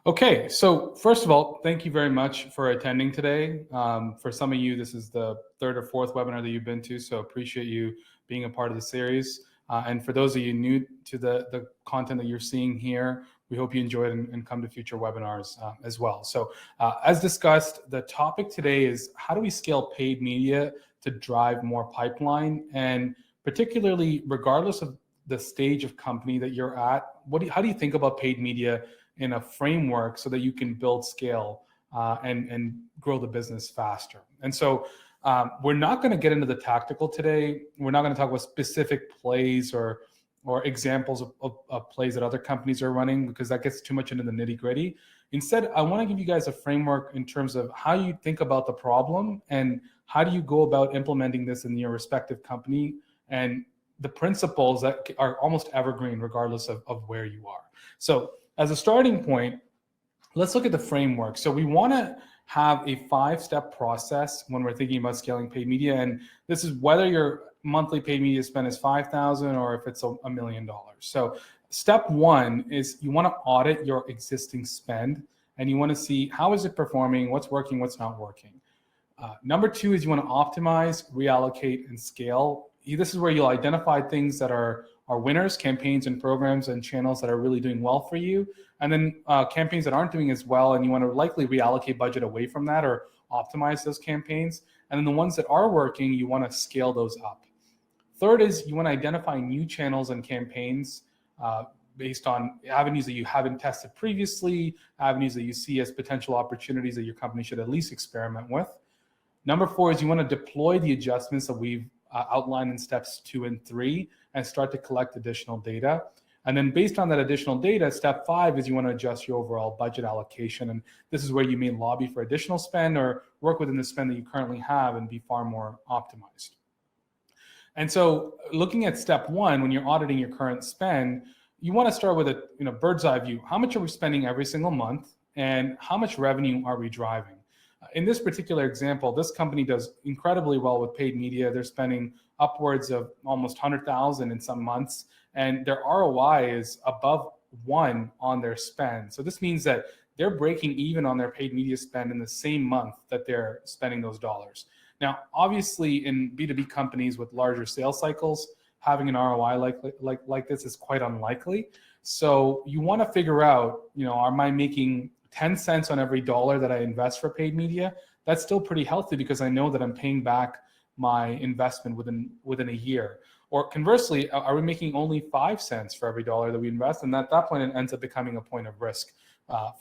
Okay, so first of all, thank you very much for attending today. For some of you, this is the third or fourth webinar that you've been to, so appreciate you being a part of the series. And for those of you new to the content that you're seeing here, we hope you enjoy it and come to future webinars as well. So as discussed, the topic today is how do we scale paid media to drive more pipeline, and particularly regardless of the stage of company that you're at, how do you think about paid media in a framework so that you can build scale and grow the business faster? And so we're not going to get into the tactical today. We're not going to talk about specific plays or examples of plays that other companies are running, because that gets too much into the nitty gritty. Instead, I want to give you guys a framework in terms of how you think about the problem and how do you go about implementing this in your respective company, and the principles that are almost evergreen regardless of where you are. So as a starting point, let's look at the framework. So we want to have a 5-step process when we're thinking about scaling paid media. And this is whether your monthly paid media spend is $5,000 or if it's $1 million. So step 1 is you want to audit your existing spend, and you want to see how is it performing, what's working, what's not working. Number 2 is you want to optimize, reallocate, and scale. This is where you'll identify things that are winners, campaigns and programs and channels that are really doing well for you, and then campaigns that aren't doing as well, and you want to likely reallocate budget away from that or optimize those campaigns. And then the ones that are working, you want to scale those up. Third is you want to identify new channels and campaigns based on avenues that you haven't tested previously, avenues that you see as potential opportunities that your company should at least experiment with. Number 4 is you want to deploy the adjustments that we've outlined in steps 2 and 3 and start to collect additional data. And then based on that additional data, step 5 is you want to adjust your overall budget allocation. And this is where you may lobby for additional spend or work within the spend that you currently have and be far more optimized. And so looking at step 1, when you're auditing your current spend, you want to start with a bird's eye view. How much are we spending every single month, and how much revenue are we driving? In this particular example, this company does incredibly well with paid media. They're spending upwards of almost $100,000 in some months, and their ROI is above 1 on their spend. So this means that they're breaking even on their paid media spend in the same month that they're spending those dollars. Now, obviously, in B2B companies with larger sales cycles, having an ROI like this is quite unlikely. So you want to figure out, am I making 10 cents on every dollar that I invest for paid media? That's still pretty healthy because I know that I'm paying back my investment within a year. Or conversely, are we making only 5 cents for every dollar that we invest? And at that point, it ends up becoming a point of risk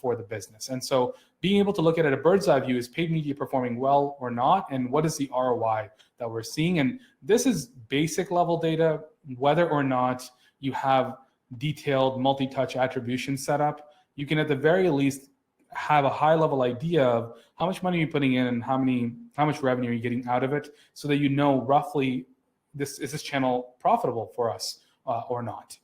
for the business. And so being able to look at it at a bird's eye view, is paid media performing well or not? And what is the ROI that we're seeing? And this is basic level data. Whether or not you have detailed multi-touch attribution set up, you can at the very least have a high level idea of how much money you're putting in and how much revenue you're getting out of it, so that you know roughly is this channel profitable for us or not.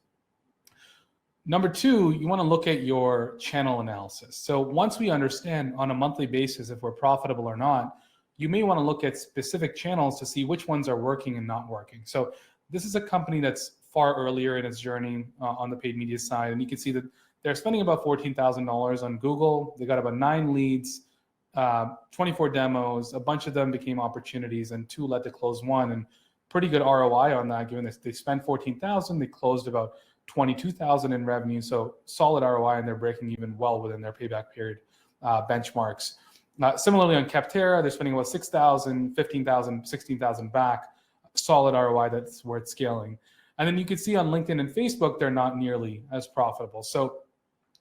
Number 2, you want to look at your channel analysis. So once we understand on a monthly basis if we're profitable or not, you may want to look at specific channels to see which ones are working and not working. So this is a company that's far earlier in its journey on the paid media side, and you can see that they're spending about $14,000 on Google. They got about 9 leads, 24 demos. A bunch of them became opportunities, and 2 led to close 1. And pretty good ROI on that, given that they spent $14,000, they closed about $22,000 in revenue. So solid ROI, and they're breaking even well within their payback period benchmarks. Similarly on Capterra, they're spending about $6,000, $15,000, $16,000 back. Solid ROI that's worth scaling. And then you can see on LinkedIn and Facebook, they're not nearly as profitable. So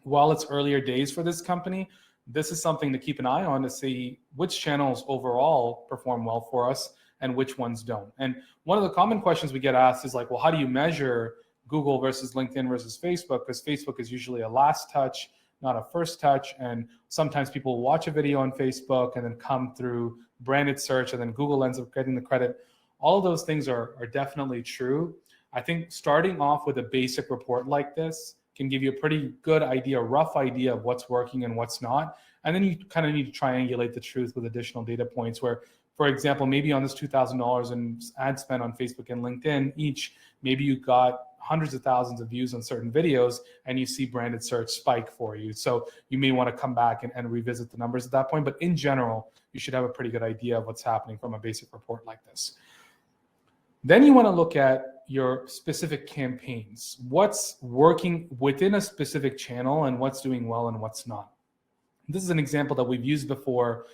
while it's earlier days for this company, this is something to keep an eye on to see which channels overall perform well for us and which ones don't. And one of the common questions we get asked is like, well, how do you measure Google versus LinkedIn versus Facebook? Because Facebook is usually a last touch, not a first touch. And sometimes people watch a video on Facebook and then come through branded search, and then Google ends up getting the credit. All of those things are definitely true. I think starting off with a basic report like this can give you a pretty good idea, rough idea of what's working and what's not. And then you kind of need to triangulate the truth with additional data points where, for example, maybe on this $2,000 in ad spend on Facebook and LinkedIn each, maybe you got hundreds of thousands of views on certain videos, and you see branded search spike for you. So you may want to come back and revisit the numbers at that point. But in general, you should have a pretty good idea of what's happening from a basic report like this. Then you want to look at your specific campaigns. What's working within a specific channel and what's doing well and what's not. This is an example that we've used before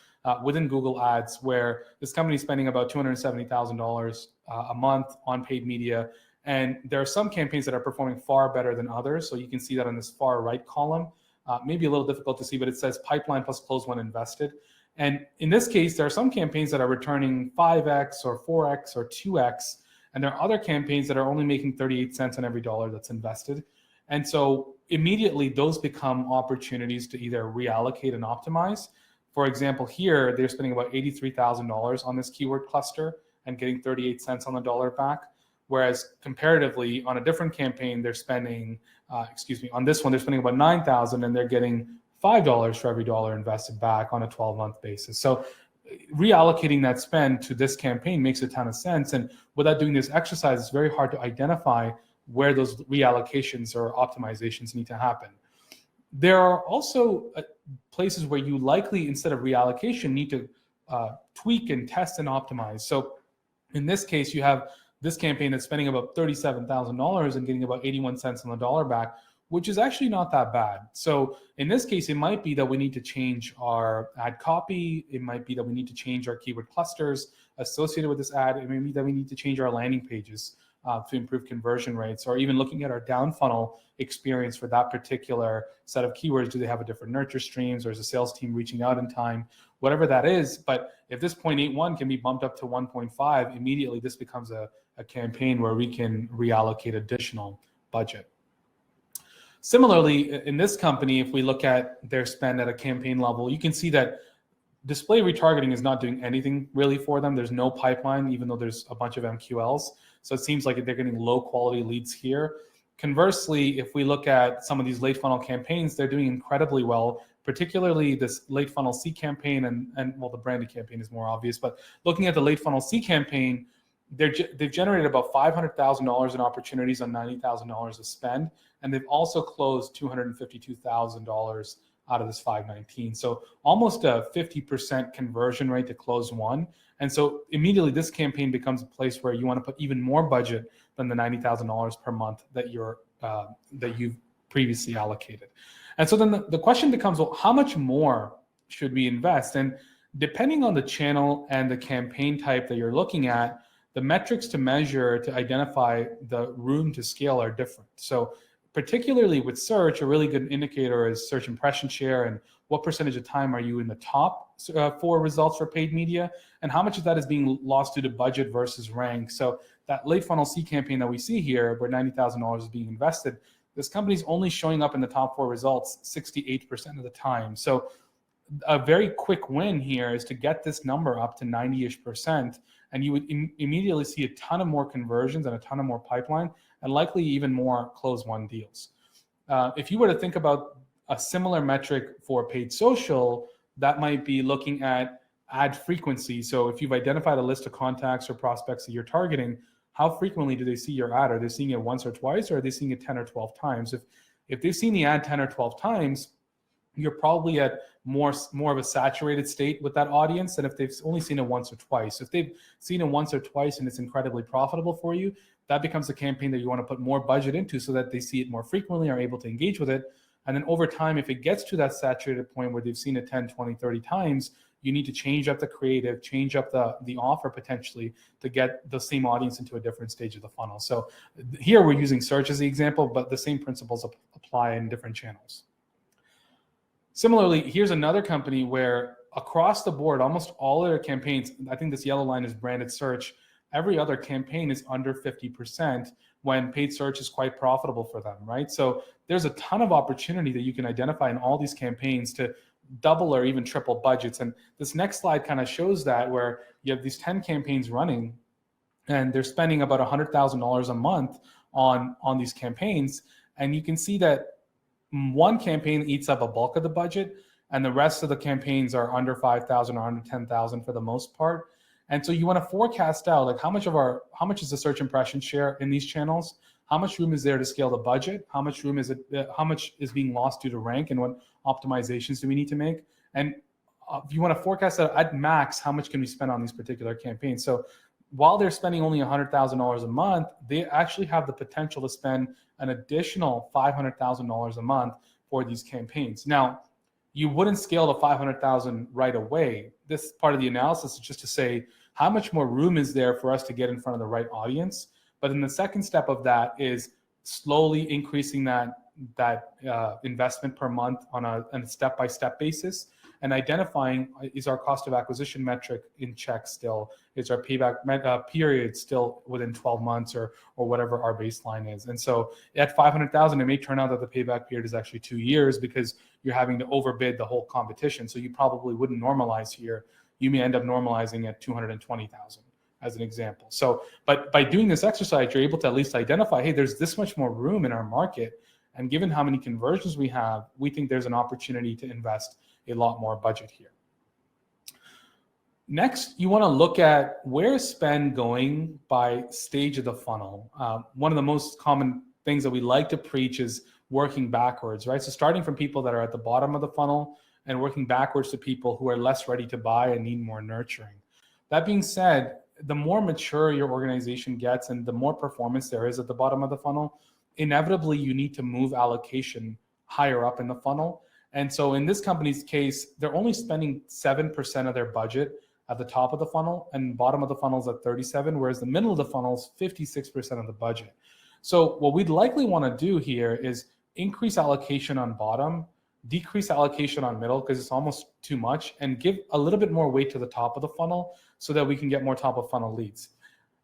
within Google Ads, where this company is spending about $270,000 a month on paid media. And there are some campaigns that are performing far better than others. So you can see that on this far right column. Maybe a little difficult to see, but it says pipeline plus close when invested. And in this case, there are some campaigns that are returning 5x or 4x or 2x. And there are other campaigns that are only making 38 cents on every dollar that's invested. And so immediately those become opportunities to either reallocate and optimize. For example, here, they're spending about $83,000 on this keyword cluster and getting 38 cents on the dollar back. Whereas comparatively on a different campaign, they're spending, on this one, they're spending about $9,000 and they're getting $5 for every dollar invested back on a 12-month basis. So reallocating that spend to this campaign makes a ton of sense. And without doing this exercise, it's very hard to identify where those reallocations or optimizations need to happen. There are also places where you likely, instead of reallocation, need to tweak and test and optimize. So in this case, you have this campaign that's spending about $37,000 and getting about 81 cents on the dollar back, which is actually not that bad. So in this case, it might be that we need to change our ad copy. It might be that we need to change our keyword clusters associated with this ad. It may be that we need to change our landing pages to improve conversion rates, or even looking at our down funnel experience for that particular set of keywords. Do they have a different nurture streams, or is the sales team reaching out in time? Whatever that is. But if this 0.81 can be bumped up to 1.5, immediately this becomes a campaign where we can reallocate additional budget. Similarly, in this company, if we look at their spend at a campaign level, you can see that display retargeting is not doing anything really for them. There's no pipeline, even though there's a bunch of MQLs. So it seems like they're getting low quality leads here. Conversely, if we look at some of these late funnel campaigns, they're doing incredibly well, particularly this late funnel C campaign and well, the branded campaign is more obvious, but looking at the late funnel C campaign, they've generated about $500,000 in opportunities on $90,000 of spend. And they've also closed $252,000 out of this 519. So almost a 50% conversion rate to close one. And so immediately this campaign becomes a place where you want to put even more budget than the $90,000 per month that you've previously allocated. And so then the question becomes, well, how much more should we invest? And depending on the channel and the campaign type that you're looking at, the metrics to measure to identify the room to scale are different. So particularly with search, a really good indicator is search impression share and what percentage of time are you in the top for results for paid media, and how much of that is being lost due to budget versus rank. So that late funnel C campaign that we see here, where $90,000 is being invested, this company's only showing up in the top 4 results 68% of the time. So a very quick win here is to get this number up to 90-ish%, and you would immediately see a ton of more conversions and a ton of more pipeline, and likely even more close won deals. If you were to think about a similar metric for paid social, that might be looking at ad frequency. So if you've identified a list of contacts or prospects that you're targeting, how frequently do they see your ad? Are they seeing it once or twice, or are they seeing it 10 or 12 times? If they've seen the ad 10 or 12 times, you're probably at more of a saturated state with that audience than if they've only seen it once or twice. If they've seen it once or twice and it's incredibly profitable for you, that becomes a campaign that you want to put more budget into so that they see it more frequently, are able to engage with it. And then over time, if it gets to that saturated point where they've seen it 10, 20, 30 times, you need to change up the creative, change up the offer potentially to get the same audience into a different stage of the funnel. So here we're using search as the example, but the same principles apply in different channels. Similarly, here's another company where across the board, almost all of their campaigns, I think this yellow line is branded search, every other campaign is under 50% when paid search is quite profitable for them, right? So there's a ton of opportunity that you can identify in all these campaigns to double or even triple budgets. And this next slide kind of shows that, where you have these 10 campaigns running and they're spending about $100,000 a month on these campaigns. And you can see that one campaign eats up a bulk of the budget, and the rest of the campaigns are under 5,000 or under 10,000 for the most part. And so you want to forecast out, like, how much is the search impression share in these channels? how much room is there to scale the budget? How much room is it? How much is being lost due to rank, and what optimizations do we need to make? And if you want to forecast that at max, how much can we spend on these particular campaigns? So while they're spending only $100,000 a month, they actually have the potential to spend an additional $500,000 a month for these campaigns. Now, you wouldn't scale to 500,000 right away. This part of the analysis is just to say how much more room is there for us to get in front of the right audience. But then the second step of that is slowly increasing that investment per month on a step-by-step basis, and identifying, is our cost of acquisition metric in check still? Is our payback period still within 12 months or whatever our baseline is? And so at 500,000, it may turn out that the payback period is actually 2 years because you're having to overbid the whole competition. So you probably wouldn't normalize here. You may end up normalizing at 220,000 as an example. So, but by doing this exercise, you're able to at least identify, hey, there's this much more room in our market. And given how many conversions we have, we think there's an opportunity to invest a lot more budget here. Next, you want to look at where is spend going by stage of the funnel. One of the most common things that we like to preach is working backwards, right? So starting from people that are at the bottom of the funnel and working backwards to people who are less ready to buy and need more nurturing. That being said, the more mature your organization gets and the more performance there is at the bottom of the funnel, inevitably you need to move allocation higher up in the funnel. And so in this company's case, they're only spending 7% of their budget at the top of the funnel, and bottom of the funnel is at 37%, whereas the middle of the funnel is 56% of the budget. So what we'd likely want to do here is increase allocation on bottom, decrease allocation on middle because it's almost too much, and give a little bit more weight to the top of the funnel so that we can get more top of funnel leads.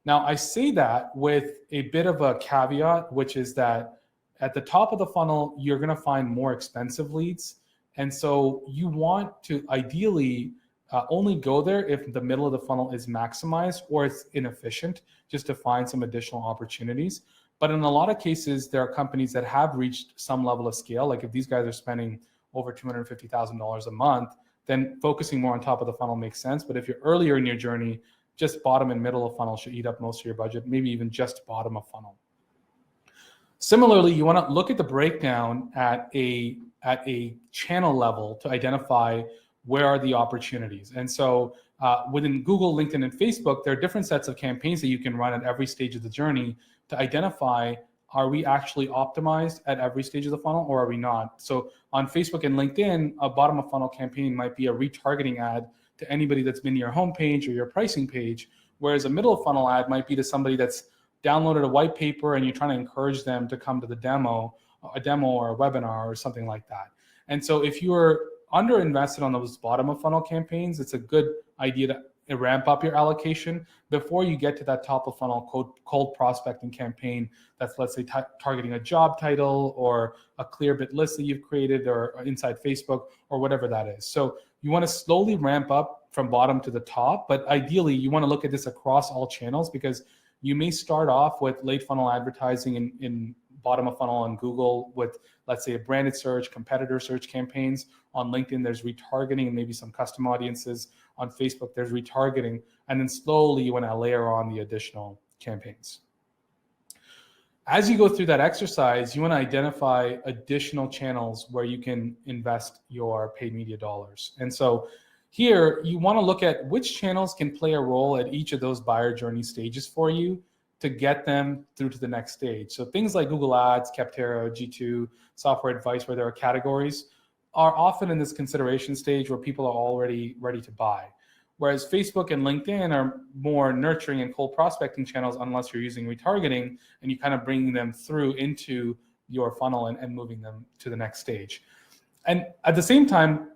Now, I say that with a bit of a caveat, which is that at the top of the funnel, you're going to find more expensive leads. And so you want to ideally only go there if the middle of the funnel is maximized or it's inefficient, just to find some additional opportunities. But in a lot of cases, there are companies that have reached some level of scale. Like if these guys are spending over $250,000 a month, then focusing more on top of the funnel makes sense. But if you're earlier in your journey, just bottom and middle of funnel should eat up most of your budget, maybe even just bottom of funnel. Similarly, you want to look at the breakdown at a channel level to identify where are the opportunities. And so within Google, LinkedIn, and Facebook, there are different sets of campaigns that you can run at every stage of the journey to identify, are we actually optimized at every stage of the funnel or are we not? So on Facebook and LinkedIn, a bottom of funnel campaign might be a retargeting ad to anybody that's been to your homepage or your pricing page, whereas a middle of funnel ad might be to somebody that's downloaded a white paper and you're trying to encourage them to come to a demo or a webinar or something like that. And so if you're underinvested on those bottom of funnel campaigns, it's a good idea to ramp up your allocation before you get to that top of funnel cold prospecting campaign that's, let's say, targeting a job title or a Clearbit list that you've created or inside Facebook or whatever that is. So you want to slowly ramp up from bottom to the top, but ideally you want to look at this across all channels because you may start off with late funnel advertising in bottom of funnel on Google with, let's say, a branded search, competitor search campaigns. On LinkedIn, there's retargeting and maybe some custom audiences. On Facebook, there's retargeting. And then slowly you want to layer on the additional campaigns. As you go through that exercise, you want to identify additional channels where you can invest your paid media dollars. And so here, you want to look at which channels can play a role at each of those buyer journey stages for you to get them through to the next stage. So things like Google Ads, Capterra, G2, Software Advice, where there are categories, are often in this consideration stage where people are already ready to buy. Whereas Facebook and LinkedIn are more nurturing and cold prospecting channels unless you're using retargeting and you kind of bringing them through into your funnel and moving them to the next stage. And at the same time,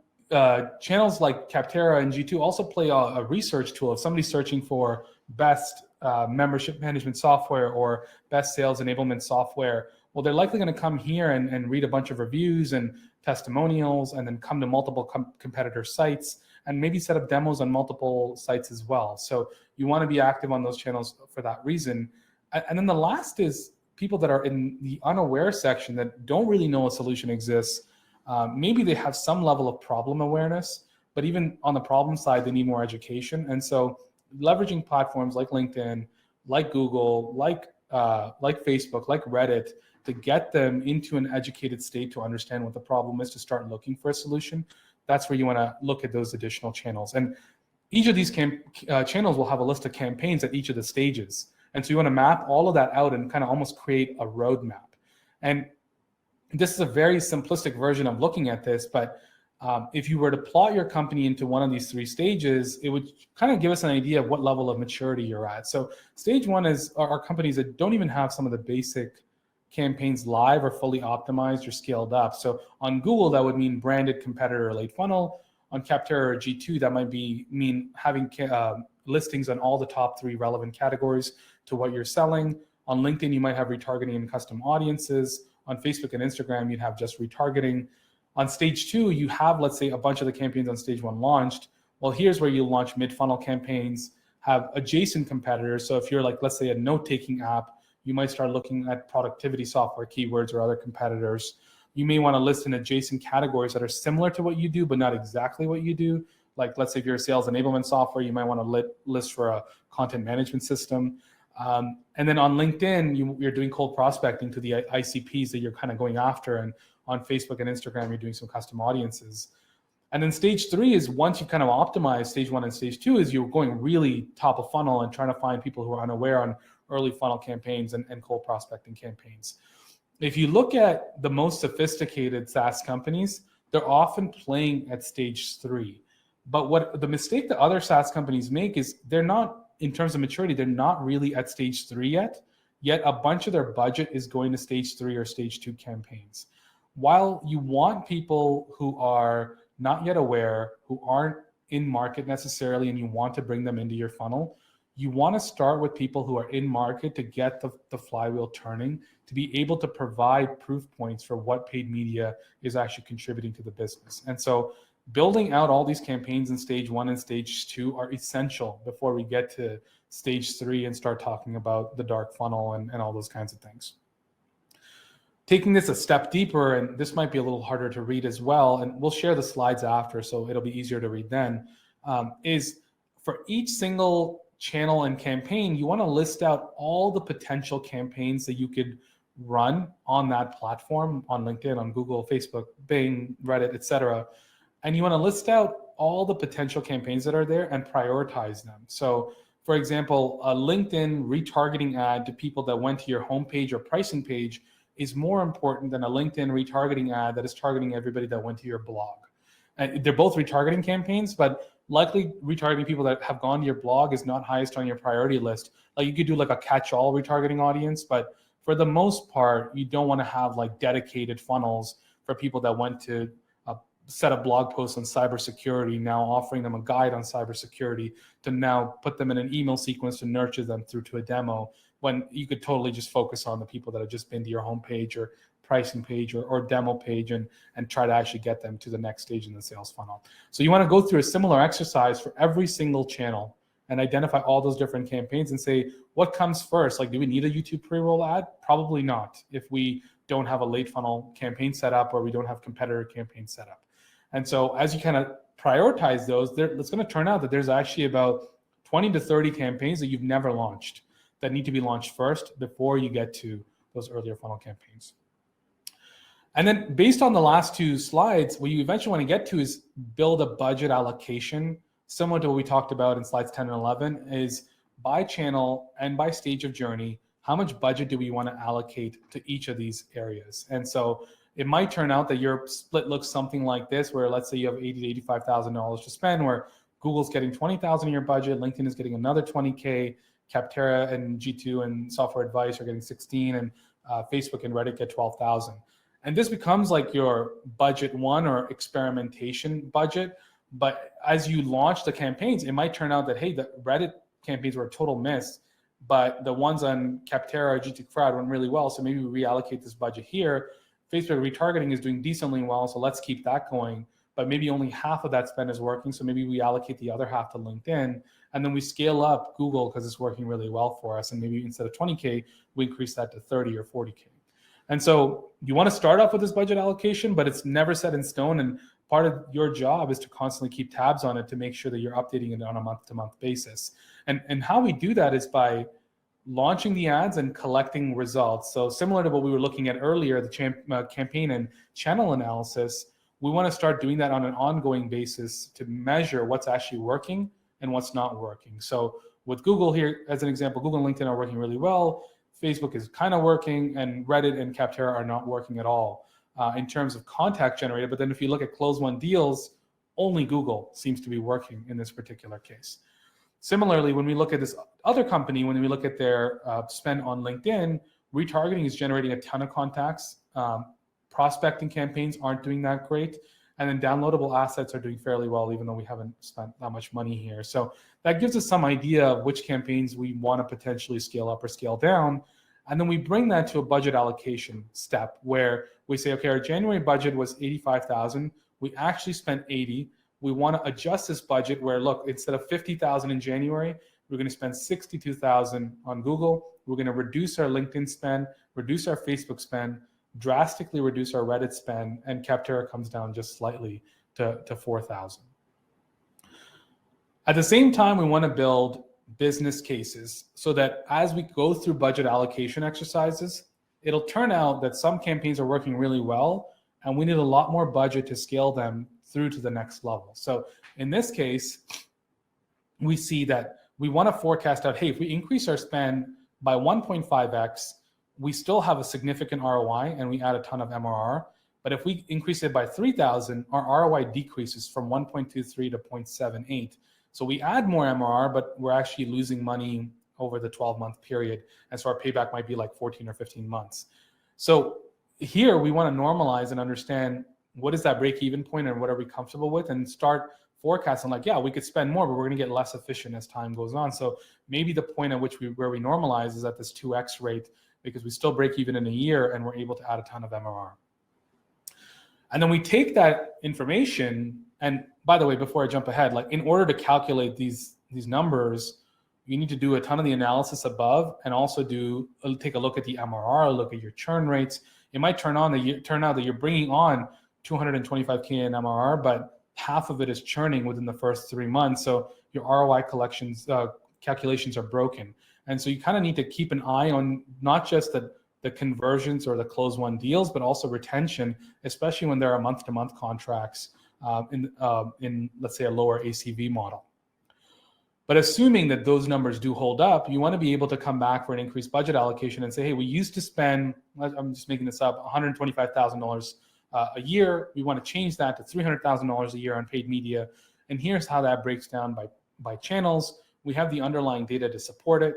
channels like Capterra and G2 also play a research tool. If somebody's searching for best membership management software or best sales enablement software, well, they're likely going to come here and read a bunch of reviews and testimonials and then come to multiple competitor sites and maybe set up demos on multiple sites as well. So you want to be active on those channels for that reason. And then the last is people that are in the unaware section that don't really know a solution exists. Maybe they have some level of problem awareness, but even on the problem side, they need more education. And so leveraging platforms like LinkedIn, like Google, like Facebook, like Reddit, to get them into an educated state to understand what the problem is, to start looking for a solution. That's where you want to look at those additional channels. And each of these channels will have a list of campaigns at each of the stages. And so you want to map all of that out and kind of almost create a roadmap. And this is a very simplistic version of looking at this, but if you were to plot your company into one of these 3 stages, it would kind of give us an idea of what level of maturity you're at. So stage 1 is our companies that don't even have some of the basic campaigns live or fully optimized or scaled up. So on Google, that would mean branded competitor late funnel. On Capterra or G2, that might mean having listings on all the top 3 relevant categories to what you're selling. On LinkedIn, you might have retargeting and custom audiences. On Facebook and Instagram, you'd have just retargeting. On stage 2, you have, let's say, a bunch of the campaigns on stage 1 launched. Well, here's where you launch mid-funnel campaigns, have adjacent competitors. So if you're like, let's say, a note-taking app, you might start looking at productivity software keywords or other competitors. You may want to list in adjacent categories that are similar to what you do, but not exactly what you do. Like, let's say if you're a sales enablement software, you might want to list for a content management system. And then on LinkedIn, you're doing cold prospecting to the ICPs that you're kind of going after. And on Facebook and Instagram, you're doing some custom audiences. And then stage 3 is once you kind of optimize stage 1 and stage 2 is you're going really top of funnel and trying to find people who are unaware on early funnel campaigns and cold prospecting campaigns. If you look at the most sophisticated SaaS companies, they're often playing at stage 3. But what the mistake that other SaaS companies make is they're not, in terms of maturity, they're not really at stage 3 yet a bunch of their budget is going to stage 3 or stage 2 campaigns. While you want people who are not yet aware, who aren't in market necessarily, and you want to bring them into your funnel, you want to start with people who are in market to get the flywheel turning, to be able to provide proof points for what paid media is actually contributing to the business. And so building out all these campaigns in stage 1 and stage 2 are essential before we get to stage 3 and start talking about the dark funnel and all those kinds of things. Taking this a step deeper, and this might be a little harder to read as well, and we'll share the slides after, so it'll be easier to read then, is for each single channel and campaign, you want to list out all the potential campaigns that you could run on that platform, on LinkedIn, on Google, Facebook, Bing, Reddit, etc. And you want to list out all the potential campaigns that are there and prioritize them. So for example, a LinkedIn retargeting ad to people that went to your homepage or pricing page is more important than a LinkedIn retargeting ad that is targeting everybody that went to your blog. And they're both retargeting campaigns, but likely retargeting people that have gone to your blog is not highest on your priority list. Like you could do like a catch-all retargeting audience, but for the most part, you don't want to have like dedicated funnels for people that went to set up blog posts on cybersecurity, now offering them a guide on cybersecurity, to now put them in an email sequence to nurture them through to a demo, when you could totally just focus on the people that have just been to your homepage or pricing page or demo page and try to actually get them to the next stage in the sales funnel. So you want to go through a similar exercise for every single channel and identify all those different campaigns and say, what comes first? Like, do we need a YouTube pre-roll ad? Probably not, if we don't have a late funnel campaign set up or we don't have competitor campaigns set up. And so as you kind of prioritize those, it's going to turn out that there's actually about 20 to 30 campaigns that you've never launched that need to be launched first before you get to those earlier funnel campaigns. And then based on the last 2 slides, what you eventually want to get to is build a budget allocation, similar to what we talked about in slides 10 and 11, is by channel and by stage of journey, how much budget do we want to allocate to each of these areas? And so it might turn out that your split looks something like this, where let's say you have $80,000 to $85,000 to spend, where Google's getting $20,000 in your budget, LinkedIn is getting another $20K, Capterra and G2 and Software Advice are getting 16, and Facebook and Reddit get 12,000. And this becomes like your budget 1 or experimentation budget. But as you launch the campaigns, it might turn out that, hey, the Reddit campaigns were a total miss, but the ones on Capterra or G2 Crowd went really well. So maybe we reallocate this budget here. Facebook retargeting is doing decently well, so let's keep that going. But maybe only half of that spend is working, so maybe we allocate the other half to LinkedIn, and then we scale up Google because it's working really well for us. And maybe instead of 20K, we increase that to 30 or 40K. And so you want to start off with this budget allocation, but it's never set in stone. And part of your job is to constantly keep tabs on it to make sure that you're updating it on a month-to-month basis. And how we do that is by launching the ads and collecting results. So similar to what we were looking at earlier, the campaign and channel analysis, we want to start doing that on an ongoing basis to measure what's actually working and what's not working. So with Google here, as an example, Google and LinkedIn are working really well. Facebook is kind of working, and Reddit and Capterra are not working at all in terms of contact generated. But then if you look at close won deals, only Google seems to be working in this particular case. Similarly, when we look at this other company, when we look at their spend on LinkedIn, retargeting is generating a ton of contacts. Prospecting campaigns aren't doing that great. And then downloadable assets are doing fairly well, even though we haven't spent that much money here. So that gives us some idea of which campaigns we want to potentially scale up or scale down. And then we bring that to a budget allocation step where we say, okay, our January budget was 85,000. We actually spent 80. We want to adjust this budget where, look, instead of 50,000 in January, we're going to spend 62,000 on Google. We're going to reduce our LinkedIn spend, reduce our Facebook spend, drastically reduce our Reddit spend, and Capterra comes down just slightly to 4,000. At the same time, we want to build business cases so that as we go through budget allocation exercises, it'll turn out that some campaigns are working really well, and we need a lot more budget to scale them through to the next level. So in this case, we see that we want to forecast out, hey, if we increase our spend by 1.5x, we still have a significant ROI and we add a ton of MRR. But if we increase it by 3,000, our ROI decreases from 1.23 to 0.78. So we add more MRR, but we're actually losing money over the 12-month period. And so our payback might be like 14 or 15 months. So here we want to normalize and understand what is that break-even point and what are we comfortable with, and start forecasting like, yeah, we could spend more, but we're going to get less efficient as time goes on. So maybe the point at which where we normalize is at this 2x rate, because we still break even in a year and we're able to add a ton of MRR. And then we take that information, and by the way, before I jump ahead, like in order to calculate these numbers, you need to do a ton of the analysis above and also take a look at the MRR, look at your churn rates. It might turn out that you're bringing on 225K in MRR, but half of it is churning within the first 3 months. So your ROI calculations are broken. And so you kind of need to keep an eye on not just the conversions or the close won deals, but also retention, especially when there are month-to-month contracts in let's say a lower ACV model. But assuming that those numbers do hold up, you want to be able to come back for an increased budget allocation and say, hey, we used to spend, I'm just making this up, $125,000 a year. We want to change that to $300,000 a year on paid media. And here's how that breaks down by channels. We have the underlying data to support it.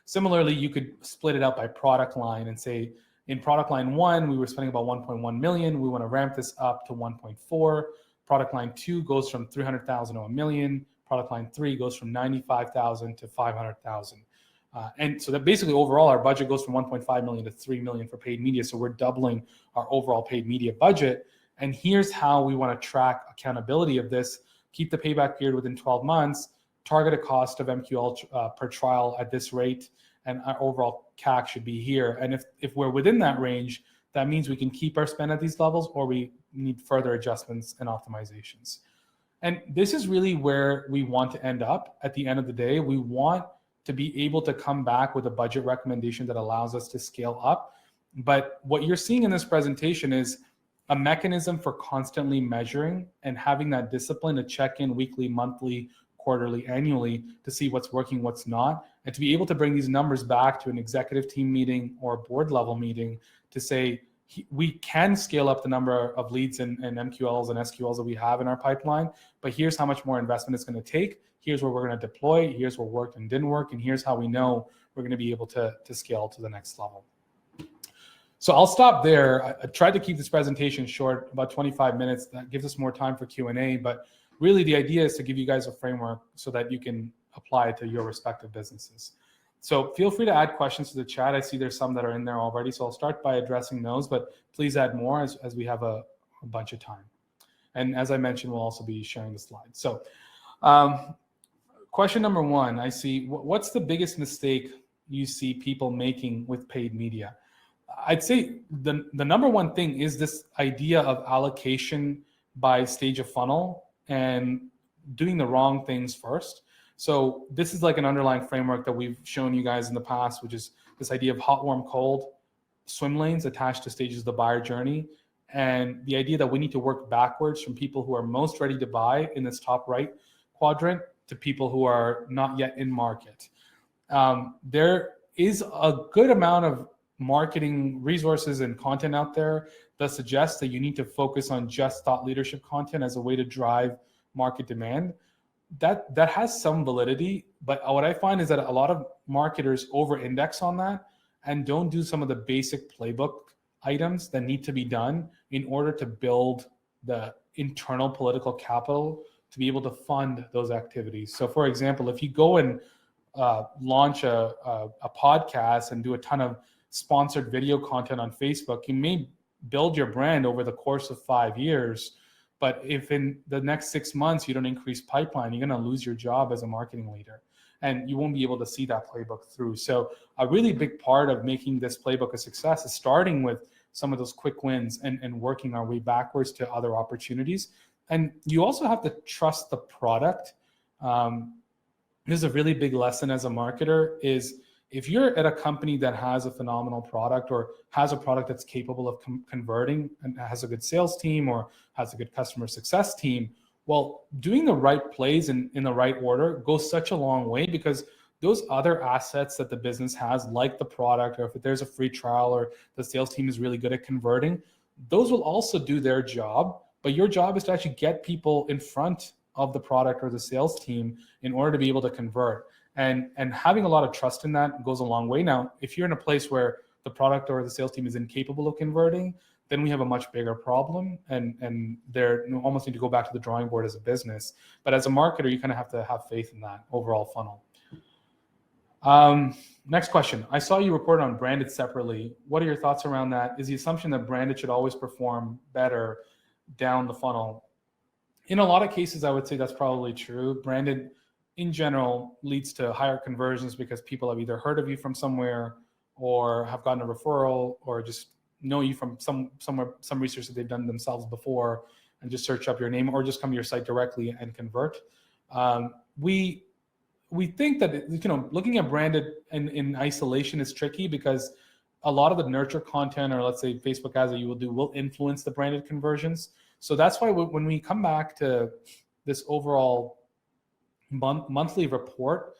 Similarly, you could split it out by product line and say, in product line 1, we were spending about 1.1 million. We want to ramp this up to 1.4. Product line 2 goes from 300,000 to a million. Product line 3 goes from 95,000 to 500,000. And so that basically overall our budget goes from 1.5 million to 3 million for paid media. So we're doubling our overall paid media budget. And here's how we want to track accountability of this. Keep the payback period within 12 months, target a cost of MQL per trial at this rate, and our overall CAC should be here. And if we're within that range, that means we can keep our spend at these levels, or we need further adjustments and optimizations. And this is really where we want to end up at the end of the day. We want to be able to come back with a budget recommendation that allows us to scale up. But what you're seeing in this presentation is a mechanism for constantly measuring and having that discipline to check in weekly, monthly, quarterly, annually to see what's working, what's not, and to be able to bring these numbers back to an executive team meeting or board level meeting to say, we can scale up the number of leads and MQLs and SQLs that we have in our pipeline, but here's how much more investment it's going to take. Here's where we're going to deploy. Here's what worked and didn't work. And here's how we know we're going to be able to scale to the next level. So I'll stop there. I tried to keep this presentation short, about 25 minutes. That gives us more time for Q&A, but really the idea is to give you guys a framework so that you can apply it to your respective businesses. So feel free to add questions to the chat. I see there's some that are in there already. So I'll start by addressing those, but please add more as we have a bunch of time. And as I mentioned, we'll also be sharing the slides. So question number 1, I see, what's the biggest mistake you see people making with paid media? I'd say the number one thing is this idea of allocation by stage of funnel and doing the wrong things first. So this is like an underlying framework that we've shown you guys in the past, which is this idea of hot, warm, cold swim lanes attached to stages of the buyer journey. And the idea that we need to work backwards from people who are most ready to buy in this top right quadrant to people who are not yet in market. There is a good amount of marketing resources and content out there that suggests that you need to focus on just thought leadership content as a way to drive market demand. That has some validity, but what I find is that a lot of marketers over-index on that and don't do some of the basic playbook items that need to be done in order to build the internal political capital to be able to fund those activities. So for example, if you go and launch a podcast and do a ton of sponsored video content on Facebook, you may build your brand over the course of 5 years. But if in the next 6 months you don't increase pipeline, you're going to lose your job as a marketing leader, and you won't be able to see that playbook through. So a really big part of making this playbook a success is starting with some of those quick wins and working our way backwards to other opportunities. And you also have to trust the product. This is a really big lesson as a marketer is if you're at a company that has a phenomenal product or has a product that's capable of converting and has a good sales team or has a good customer success team, well, doing the right plays in the right order goes such a long way, because those other assets that the business has, like the product, or if there's a free trial or the sales team is really good at converting, those will also do their job. But your job is to actually get people in front of the product or the sales team in order to be able to convert. And having a lot of trust in that goes a long way. Now, if you're in a place where the product or the sales team is incapable of converting, then we have a much bigger problem, and they're almost need to go back to the drawing board as a business. But as a marketer, you kind of have to have faith in that overall funnel. Next question. I saw you report on branded separately. What are your thoughts around that? Is the assumption that branded should always perform better down the funnel? In a lot of cases, I would say that's probably true. Branded in general leads to higher conversions because people have either heard of you from somewhere or have gotten a referral or just know you from some research that they've done themselves before and just search up your name or just come to your site directly and convert. We think that, looking at branded in isolation is tricky because a lot of the nurture content, or let's say Facebook ads that you will do, will influence the branded conversions. So that's why when we come back to this overall monthly report,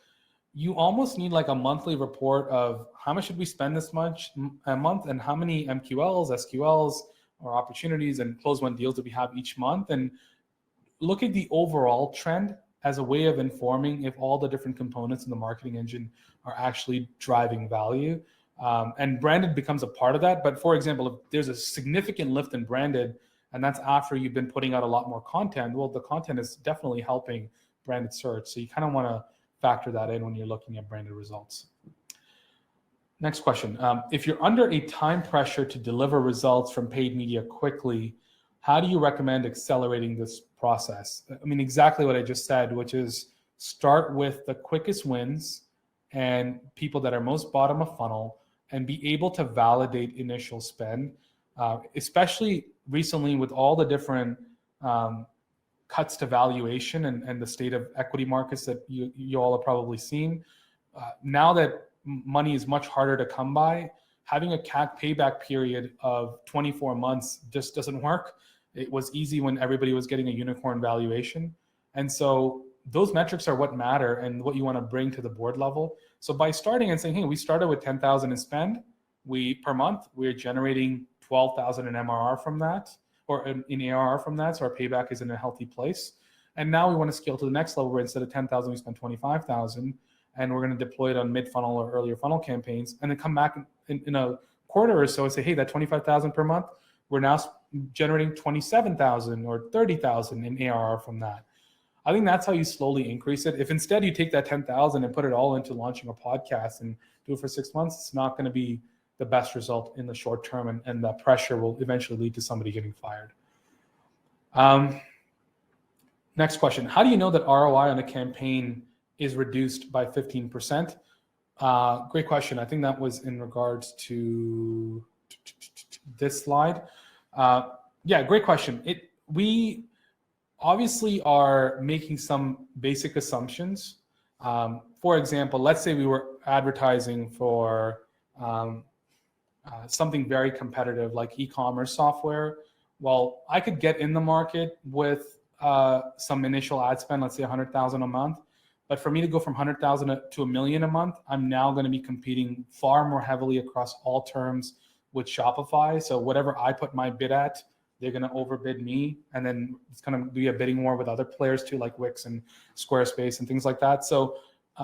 you almost need like a monthly report of how much should we spend this much a month and how many MQLs, SQLs, or opportunities and close won deals do we have each month, and look at the overall trend as a way of informing if all the different components in the marketing engine are actually driving value. And branded becomes a part of that. But for example, if there's a significant lift in branded, and that's after you've been putting out a lot more content, well, the content is definitely helping branded search. So you kind of want to factor that in when you're looking at branded results. Next question. If you're under a time pressure to deliver results from paid media quickly, how do you recommend accelerating this process? I mean, exactly what I just said, which is start with the quickest wins and people that are most bottom of funnel and be able to validate initial spend, especially recently with all the different cuts to valuation and the state of equity markets that you all have probably seen. Now that money is much harder to come by, having a CAC payback period of 24 months just doesn't work. It was easy when everybody was getting a unicorn valuation. And so those metrics are what matter and what you want to bring to the board level. So by starting and saying, hey, we started with 10,000 in spend, per month, we're generating 12,000 in MRR from that, or in ARR from that, so our payback is in a healthy place. And now we want to scale to the next level where instead of 10,000, we spend 25,000, and we're going to deploy it on mid-funnel or earlier funnel campaigns, and then come back in a quarter or so and say, hey, that 25,000 per month, we're now generating 27,000 or 30,000 in ARR from that. I think that's how you slowly increase it. If instead you take that 10,000 and put it all into launching a podcast and do it for 6 months, it's not going to be the best result in the short term, and that pressure will eventually lead to somebody getting fired. Next question. How do you know that ROI on a campaign is reduced by 15%? Great question. I think that was in regards to this slide. Yeah, great question. We obviously are making some basic assumptions For example, let's say we were advertising for something very competitive like e-commerce software. Well, I could get in the market with some initial ad spend, let's say 100,000 a month. But for me to go from 100,000 to 1 million a month, I'm now going to be competing far more heavily across all terms with Shopify. So whatever I put my bid at, they're going to overbid me. And then it's going to be a bidding war with other players too, like Wix and Squarespace and things like that. So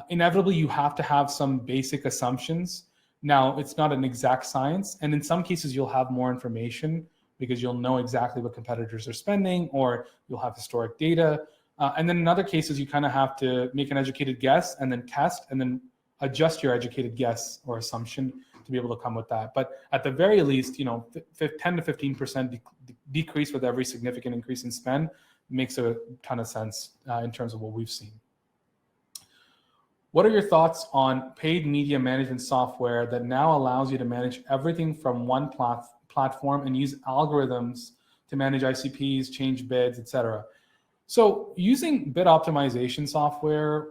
inevitably, you have to have some basic assumptions. Now, it's not an exact science. And in some cases, you'll have more information because you'll know exactly what competitors are spending, or you'll have historic data. And then in other cases, you kind of have to make an educated guess and then test and then adjust your educated guess or assumption to be able to come with that. But at the very least, 10 to 15% decrease with every significant increase in spend makes a ton of sense in terms of what we've seen. What are your thoughts on paid media management software that now allows you to manage everything from one platform and use algorithms to manage ICPs, change bids, etc.? So using bid optimization software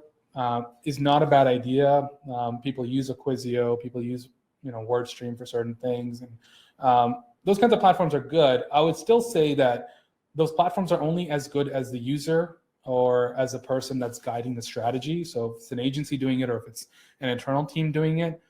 is not a bad idea. People use Acquisio, people use WordStream for certain things, and those kinds of platforms are good. I would still say that those platforms are only as good as the user or as a person that's guiding the strategy. So if it's an agency doing it or if it's an internal team doing it,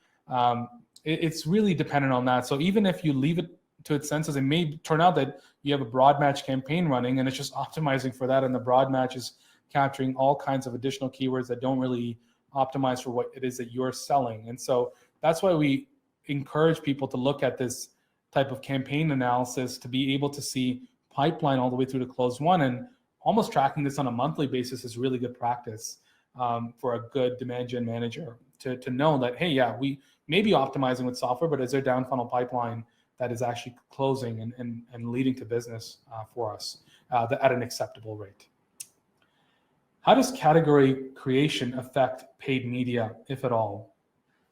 it's really dependent on that. So even if you leave it to its senses, it may turn out that you have a broad match campaign running and it's just optimizing for that, and the broad match is capturing all kinds of additional keywords that don't really optimize for what it is that you're selling. And so that's why we encourage people to look at this type of campaign analysis to be able to see pipeline all the way through to close one, and almost tracking this on a monthly basis is really good practice for a good demand gen manager to know that, hey, yeah, we may be optimizing with software, but is there down funnel pipeline that is actually closing and leading to business for us at an acceptable rate? How does category creation affect paid media, if at all?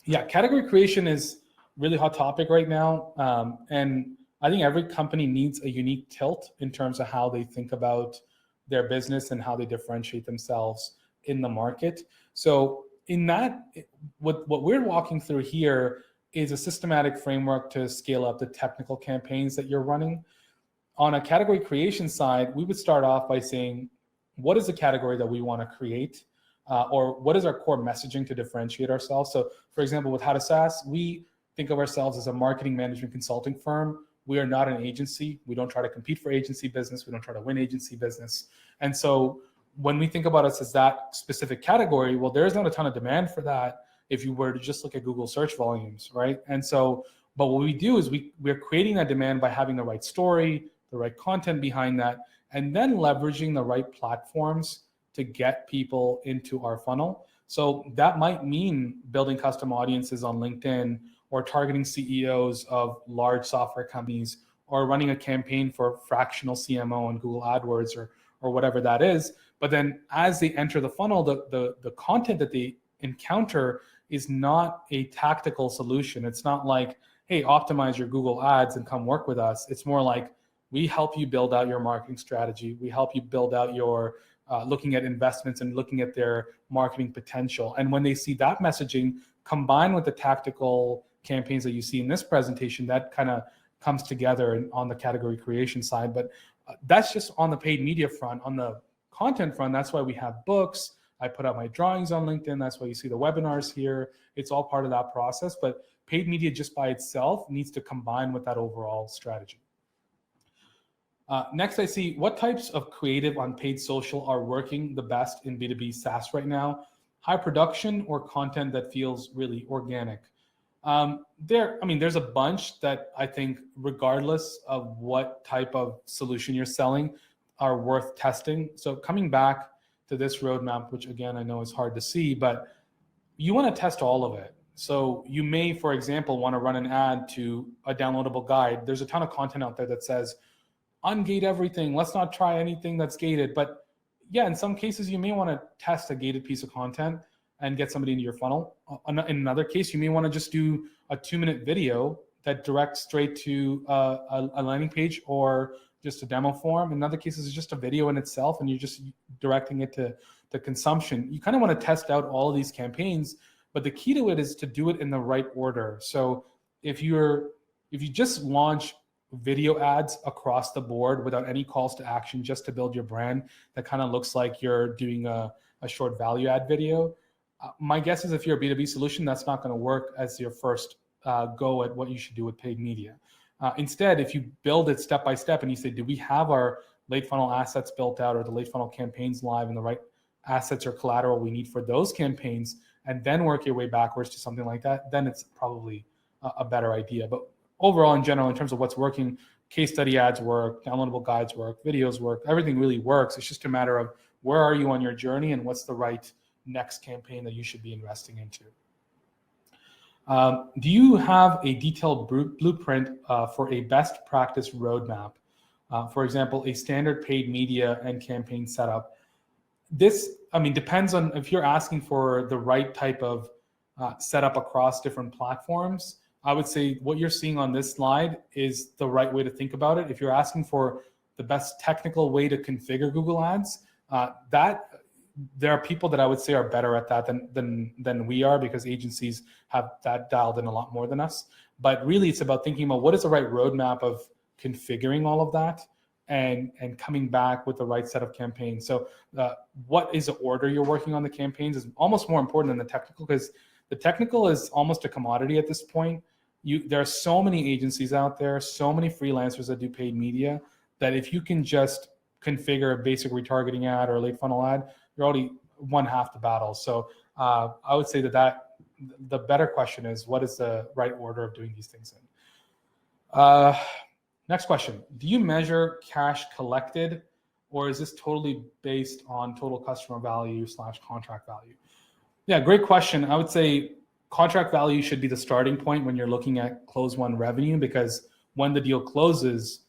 Yeah, category creation is really hot topic right now. And I think every company needs a unique tilt in terms of how they think about their business and how they differentiate themselves in the market. So in that, what we're walking through here is a systematic framework to scale up the technical campaigns that you're running. On a category creation side, we would start off by saying, what is the category that we want to create? Or what is our core messaging to differentiate ourselves? So for example, with To SaaS, we think of ourselves as a marketing management consulting firm. We are not an agency. We don't try to compete for agency business. We don't try to win agency business. And so when we think about us as that specific category, well, there's not a ton of demand for that if you were to just look at Google search volumes, right? And so, but what we do is we're creating that demand by having the right story, the right content behind that, and then leveraging the right platforms to get people into our funnel. So that might mean building custom audiences on LinkedIn, or targeting CEOs of large software companies, or running a campaign for fractional CMO on Google AdWords or whatever that is. But then as they enter the funnel, the content that they encounter is not a tactical solution. It's not like, hey, optimize your Google ads and come work with us. It's more like, we help you build out your marketing strategy. We help you build out your looking at investments and looking at their marketing potential. And when they see that messaging combined with the tactical campaigns that you see in this presentation, that kind of comes together on the category creation side. But that's just on the paid media front. On the content front, that's why we have books. I put out my drawings on LinkedIn. That's why you see the webinars here. It's all part of that process. But paid media just by itself needs to combine with that overall strategy. Next, I see, what types of creative on paid social are working the best in B2B SaaS right now? High production or content that feels really organic? There's a bunch that I think, regardless of what type of solution you're selling, are worth testing. So coming back to this roadmap, which again, I know is hard to see, but you want to test all of it. So you may, for example, want to run an ad to a downloadable guide. There's a ton of content out there that says, ungate everything. Let's not try anything that's gated. But yeah, in some cases, you may want to test a gated piece of content and get somebody into your funnel. In another case, you may want to just do a 2-minute video that directs straight to a landing page or just a demo form. In other cases, it's just a video in itself, and you're just directing it to consumption. You kind of want to test out all of these campaigns, but the key to it is to do it in the right order. So if you just launch video ads across the board without any calls to action, just to build your brand, that kind of looks like you're doing a short value add video. My guess is if you're a B2B solution, that's not going to work as your first go at what you should do with paid media. Instead, if you build it step by step and you say, do we have our late funnel assets built out, or the late funnel campaigns live, and the right assets or collateral we need for those campaigns, and then work your way backwards to something like that, then it's probably a better idea. But overall, in general, in terms of what's working, case study ads work, downloadable guides work, videos work, everything really works. It's just a matter of where are you on your journey and what's the right next campaign that you should be investing into. Do you have a detailed blueprint for a best practice roadmap? For example, a standard paid media and campaign setup. This, depends on if you're asking for the right type of setup across different platforms. I would say what you're seeing on this slide is the right way to think about it. If you're asking for the best technical way to configure Google Ads, there are people that I would say are better at that than we are, because agencies have that dialed in a lot more than us. But really, it's about thinking about what is the right roadmap of configuring all of that and coming back with the right set of campaigns. So what is the order you're working on the campaigns is almost more important than the technical, because the technical is almost a commodity at this point. There are so many agencies out there, so many freelancers that do paid media, that if you can just configure a basic retargeting ad or a late funnel ad, you're already won half the battle. So I would say that the better question is, what is the right order of doing these things in? Next question. Do you measure cash collected, or is this totally based on total customer value / contract value? Yeah, great question. I would say contract value should be the starting point when you're looking at close one revenue, because when the deal closes,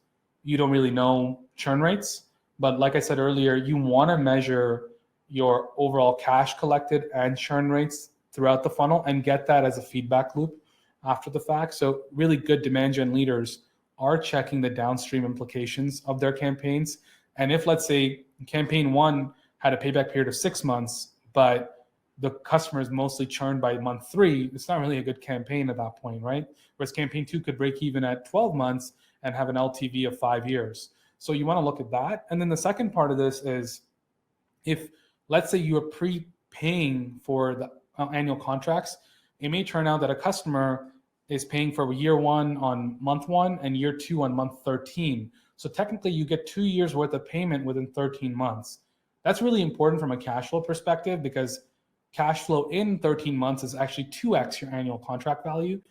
you don't really know churn rates. But like I said earlier, you want to measure your overall cash collected and churn rates throughout the funnel and get that as a feedback loop after the fact. So really good demand gen leaders are checking the downstream implications of their campaigns. And if, let's say, campaign 1 had a payback period of 6 months, but the customer is mostly churned by month 3, it's not really a good campaign at that point, right? Whereas campaign 2 could break even at 12 months and have an LTV of 5 years. So you want to look at that. And then the second part of this is, if, let's say, you are prepaying for the annual contracts, it may turn out that a customer is paying for year 1 on month 1 and year 2 on month 13. So technically you get 2 years worth of payment within 13 months. That's really important from a cash flow perspective, because cash flow in 13 months is actually 2x your annual contract value.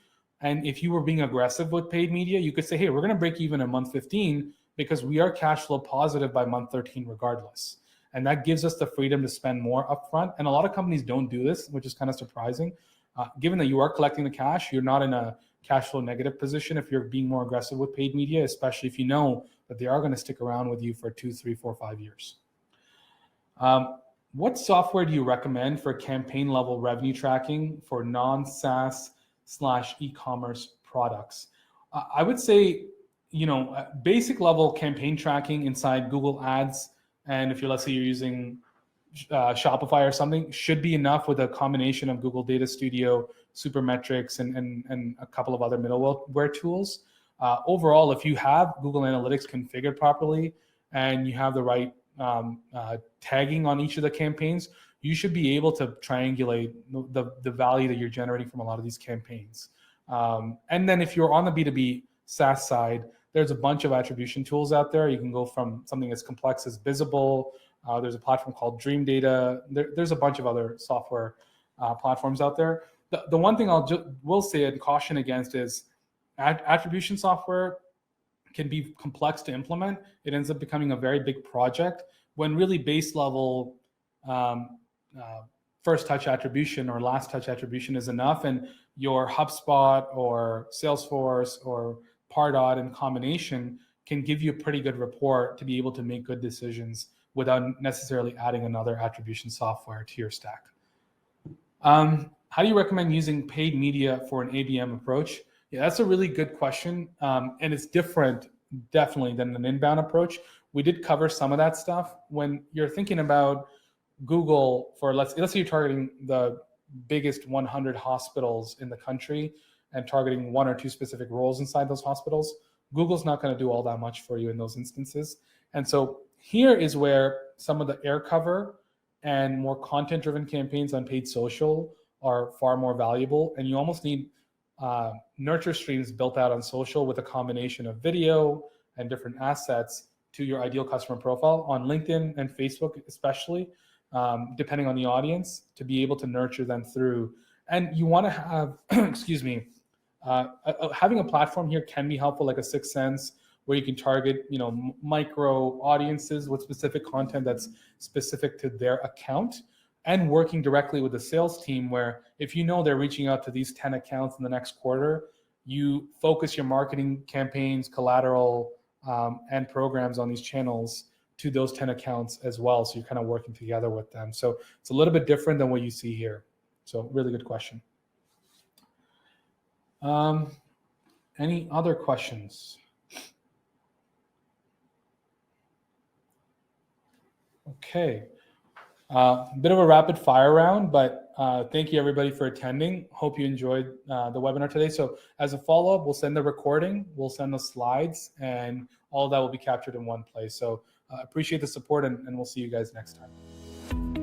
And if you were being aggressive with paid media, you could say, hey, we're going to break even in month 15 because we are cash flow positive by month 13 regardless. And that gives us the freedom to spend more upfront. And a lot of companies don't do this, which is kind of surprising. Given that you are collecting the cash, you're not in a cash flow negative position if you're being more aggressive with paid media, especially if you know that they are going to stick around with you for 2, 3, 4, 5 years. What software do you recommend for campaign level revenue tracking for non-SaaS / e-commerce products? I would say, basic level campaign tracking inside Google Ads, and if let's say you're using Shopify or something, should be enough with a combination of Google Data Studio, Supermetrics, and a couple of other middleware tools. Overall, if you have Google Analytics configured properly and you have the right tagging on each of the campaigns, you should be able to triangulate the value that you're generating from a lot of these campaigns. And then if you're on the B2B SaaS side, there's a bunch of attribution tools out there. You can go from something as complex as Visible. There's a platform called Dream Data. There's a bunch of other software platforms out there. The one thing will say and caution against is attribution software can be complex to implement. It ends up becoming a very big project when really base level first touch attribution or last touch attribution is enough, and your HubSpot or Salesforce or Pardot in combination can give you a pretty good report to be able to make good decisions without necessarily adding another attribution software to your stack. How do you recommend using paid media for an ABM approach? Yeah, that's a really good question. And it's different definitely than an inbound approach. We did cover some of that stuff. When you're thinking about Google for, let's say you're targeting the biggest 100 hospitals in the country and targeting one or two specific roles inside those hospitals, Google's not going to do all that much for you in those instances. And so here is where some of the air cover and more content-driven campaigns on paid social are far more valuable. And you almost need nurture streams built out on social with a combination of video and different assets to your ideal customer profile on LinkedIn and Facebook, especially, depending on the audience, to be able to nurture them through. And you want to have, excuse me, having a platform here can be helpful, like a Sixth Sense, where you can target, micro audiences with specific content that's specific to their account, and working directly with the sales team, where if you know they're reaching out to these 10 accounts in the next quarter, you focus your marketing campaigns, collateral, and programs on these channels to those 10 accounts as well. So you're kind of working together with them. So it's a little bit different than what you see here. So really good question. Any other questions? Okay. Bit of a rapid fire round, but thank you everybody for attending. Hope you enjoyed the webinar today. So as a follow-up, we'll send the recording, we'll send the slides, and all of that will be captured in one place. So appreciate the support, and we'll see you guys next time.